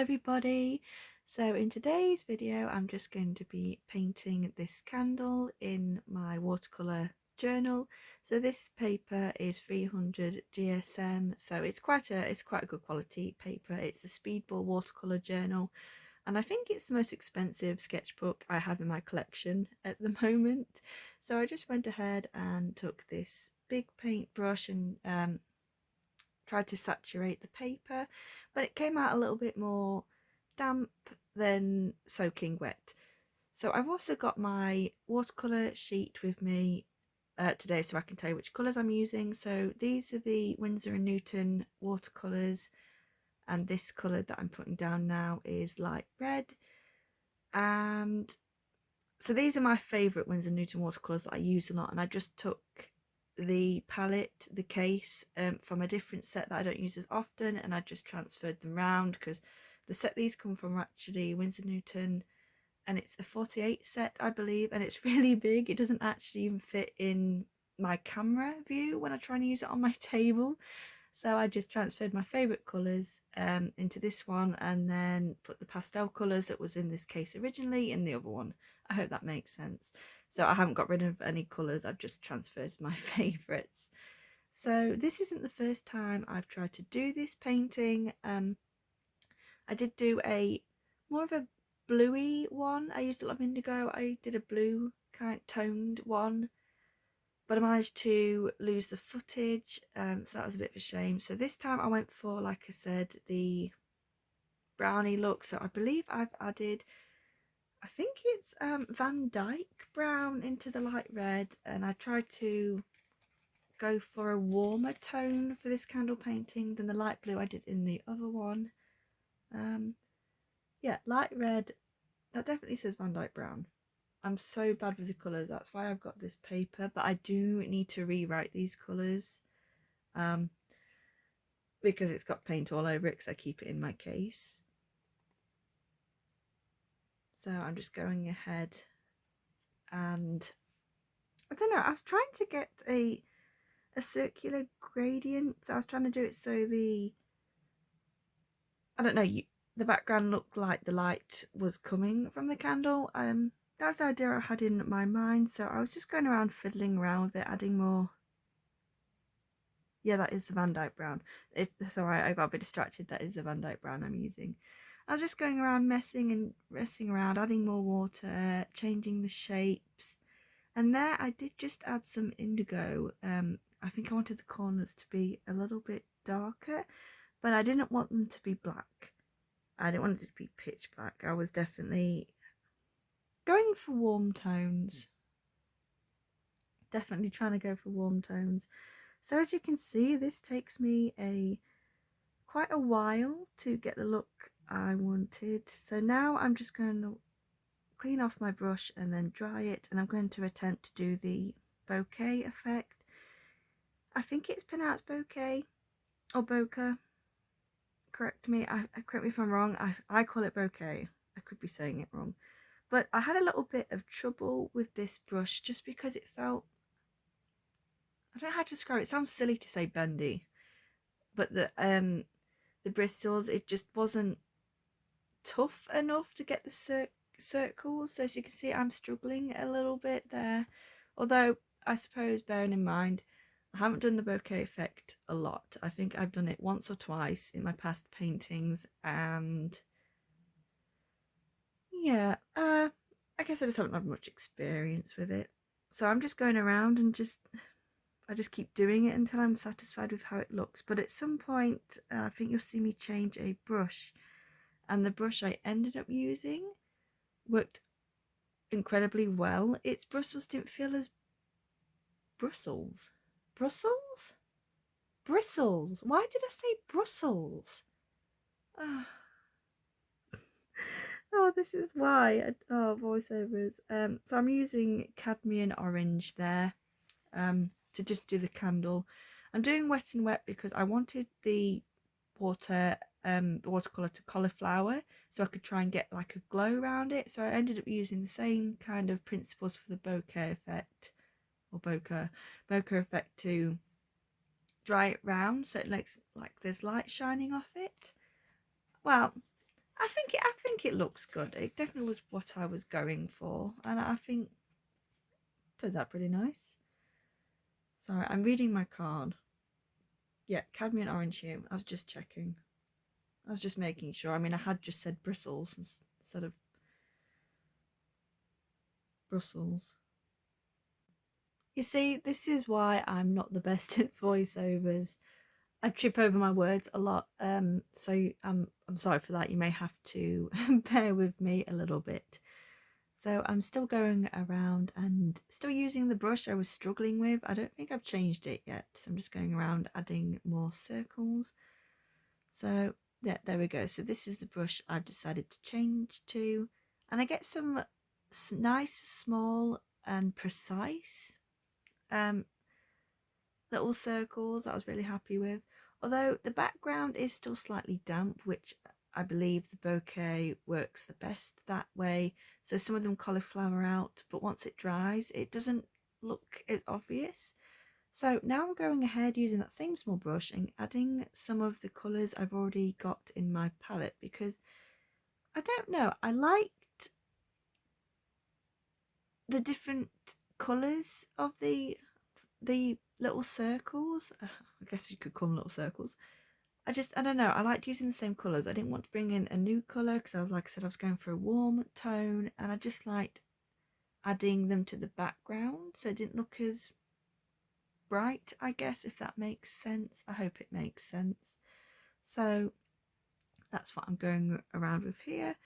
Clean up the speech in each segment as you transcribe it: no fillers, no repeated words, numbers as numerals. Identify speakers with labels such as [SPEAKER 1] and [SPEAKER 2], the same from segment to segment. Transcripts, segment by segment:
[SPEAKER 1] everybody. So in today's video I'm just going to be painting this candle in my watercolour journal. So this paper is 300 GSM, so it's quite a good quality paper. It's the Speedball watercolour journal, and I think it's the most expensive sketchbook I have in my collection at the moment. So I just went ahead and took this big paintbrush and tried to saturate the paper, but it came out a little bit more damp than soaking wet. So I've also got my watercolour sheet with me today, so I can tell you which colours I'm using. So these are the Winsor & Newton watercolours, and this colour that I'm putting down now is light red. And so these are my favourite Winsor & Newton watercolours that I use a lot, and I just took the palette, the case, from a different set that I don't use as often, and I just transferred them around because the set these come from are actually Winsor & Newton, and it's a 48 set I believe, and it's really big. It doesn't actually even fit in my camera view when I try and use it on my table, so I just transferred my favourite colours into this one, and then put the pastel colours that was in this case originally in the other one. I hope that makes sense. So I haven't got rid of any colours, I've just transferred my favourites. So this isn't the first time I've tried to do this painting. I did do a more of a bluey one. I used a lot of indigo. I did a blue kind of toned one, but I managed to lose the footage, so that was a bit of a shame. So this time I went for, like I said, the brownie look. So I believe I've added, I think it's Vandyke Brown into the light red, and I tried to go for a warmer tone for this candle painting than the light blue I did in the other one. Yeah, light red, that definitely says Vandyke Brown. I'm so bad with the colours, that's why I've got this paper, but I do need to rewrite these colours because it's got paint all over it because I keep it in my case. So I'm just going ahead and I don't know, I was trying to get a circular gradient, so I was trying to do it so the, I don't know, the background looked like the light was coming from the candle. That was the idea I had in my mind, so I was just going around fiddling around with it, adding more. Yeah, that is the Vandyke Brown. It's alright, I got a bit distracted. That is the Vandyke Brown I'm using. I was just going around messing around, adding more water, changing the shapes. And there I did just add some indigo. I think I wanted the corners to be a little bit darker, but I didn't want them to be black. I didn't want it to be pitch black. I was definitely going for warm tones. Definitely trying to go for warm tones. So as you can see, this takes me quite a while to get the look I wanted. So now I'm just going to clean off my brush and then dry it, and I'm going to attempt to do the bokeh effect. I think it's pronounced bokeh or bokeh. Correct me if I'm wrong. I call it bokeh. I could be saying it wrong, but I had a little bit of trouble with this brush just because it felt, I don't know how to describe it. It sounds silly to say bendy, but the bristles, it just wasn't tough enough to get the circles. So as you can see, I'm struggling a little bit there, although I suppose bearing in mind I haven't done the bokeh effect a lot. I think I've done it once or twice in my past paintings, and yeah, I guess I just haven't had much experience with it. So I'm just going around and I just keep doing it until I'm satisfied with how it looks. But at some point, I think you'll see me change a brush, and the brush I ended up using worked incredibly well. Its bristles didn't feel as Brussels. Brussels? Bristles. Why did I say Brussels? Oh, this is why. Oh, voiceovers. So I'm using Cadmium Orange there to just do the candle. I'm doing wet and wet because I wanted the watercolour to cauliflower, so I could try and get like a glow around it. So I ended up using the same kind of principles for the bokeh effect, or bokeh effect, to dry it round so it looks like there's light shining off it. Well, I think it looks good. It definitely was what I was going for, and I think it turns out pretty nice. Sorry, I'm reading my card. Yeah, Cadmium Orange hue. I was just checking. I was just making sure. I mean, I had just said bristles instead of Brussels. You see, this is why I'm not the best at voiceovers. I trip over my words a lot, so I'm sorry for that. You may have to bear with me a little bit. So I'm still going around and still using the brush I was struggling with. I don't think I've changed it yet, so I'm just going around adding more circles. So yeah, there we go. So this is the brush I've decided to change to, and I get some nice, small and precise little circles that I was really happy with. Although the background is still slightly damp, which I believe the bokeh works the best that way. So some of them cauliflower out, but once it dries, it doesn't look as obvious. So now I'm going ahead using that same small brush and adding some of the colours I've already got in my palette, because I don't know, I liked the different colours of the little circles. I guess you could call them little circles. I don't know, I liked using the same colours. I didn't want to bring in a new colour because I was, like I said, I was going for a warm tone, and I just liked adding them to the background so it didn't look as bright, I guess, if that makes sense. I hope it makes sense. So that's what I'm going around with here.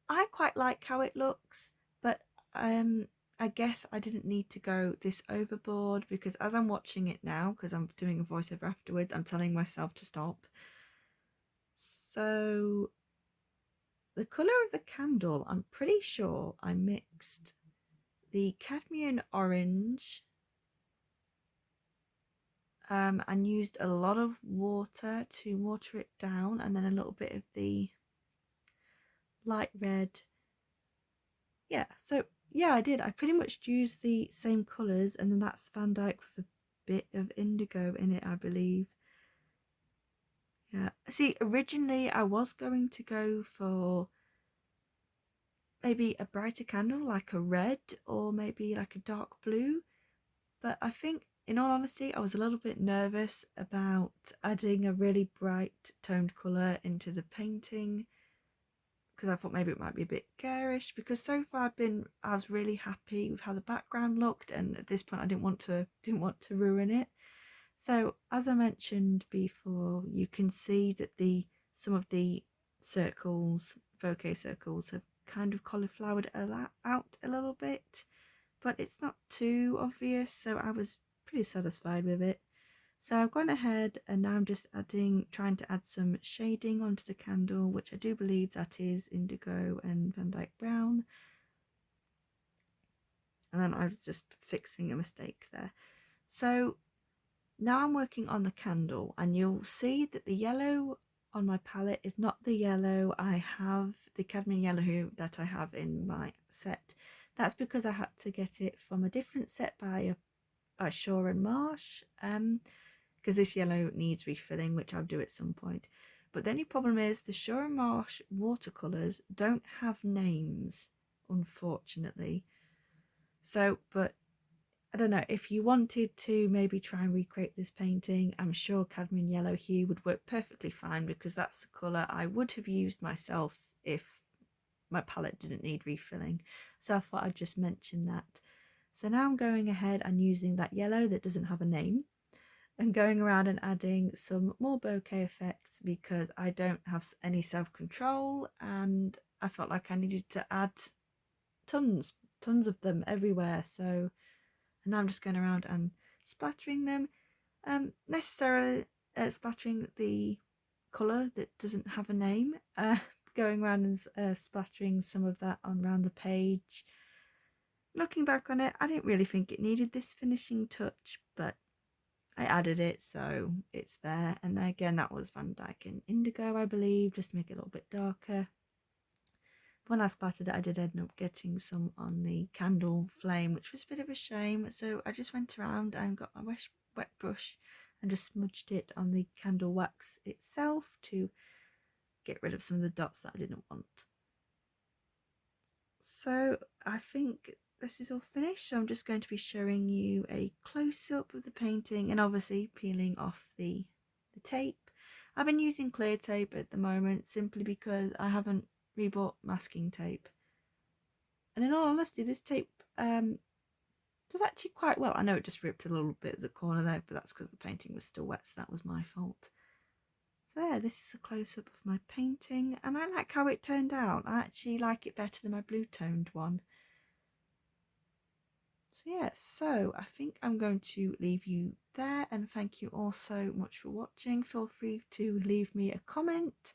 [SPEAKER 1] I quite like how it looks, but I guess I didn't need to go this overboard, because as I'm watching it now, because I'm doing a voiceover afterwards, I'm telling myself to stop. So the colour of the candle, I'm pretty sure I mixed the Cadmium Orange and used a lot of water to water it down, and then a little bit of the light red. Yeah, so yeah, I did. I pretty much used the same colours, and then that's Vandyke with a bit of indigo in it, I believe. Yeah, see, originally I was going to go for maybe a brighter candle, like a red or maybe like a dark blue, but I think, in all honesty, I was a little bit nervous about adding a really bright toned colour into the painting, because I thought maybe it might be a bit garish, because so far I was really happy with how the background looked, and at this point I didn't want to ruin it. So as I mentioned before, you can see that some of the circles, bokeh circles, have kind of cauliflowered out a little bit, but it's not too obvious, so I was pretty satisfied with it. So I've gone ahead and now I'm just trying to add some shading onto the candle, which I do believe that is Indigo and Vandyke Brown. And then I was just fixing a mistake there. So now I'm working on the candle, and you'll see that the yellow on my palette is not the yellow I have, the cadmium yellow that I have in my set. That's because I had to get it from a different set by Shaw and Marsh, because this yellow needs refilling, which I'll do at some point. But the only problem is the Shaw and Marsh watercolours don't have names, unfortunately. So, but I don't know, if you wanted to maybe try and recreate this painting, I'm sure cadmium yellow hue would work perfectly fine, because that's the colour I would have used myself if my palette didn't need refilling. So I thought I'd just mention that. So now I'm going ahead and using that yellow that doesn't have a name and going around and adding some more bokeh effects, because I don't have any self-control and I felt like I needed to add tons of them everywhere. So, and now I'm just going around and splattering them, necessarily splattering the colour that doesn't have a name, going around and splattering some of that on around the page. Looking back on it, I didn't really think it needed this finishing touch, but I added it, so it's there. And then again, that was Vandyke and Indigo, I believe, just to make it a little bit darker. When I splattered it, I did end up getting some on the candle flame, which was a bit of a shame. So I just went around and got my wet brush and just smudged it on the candle wax itself to get rid of some of the dots that I didn't want. So I think this is all finished, so I'm just going to be showing you a close-up of the painting and obviously peeling off the tape. I've been using clear tape at the moment simply because I haven't rebought masking tape, and in all honesty this tape does actually quite well. I know it just ripped a little bit at the corner there, but that's because the painting was still wet, so that was my fault. So yeah, this is a close-up of my painting, and I like how it turned out. I actually like it better than my blue toned one. So yeah, so I think I'm going to leave you there, and thank you all so much for watching. Feel free to leave me a comment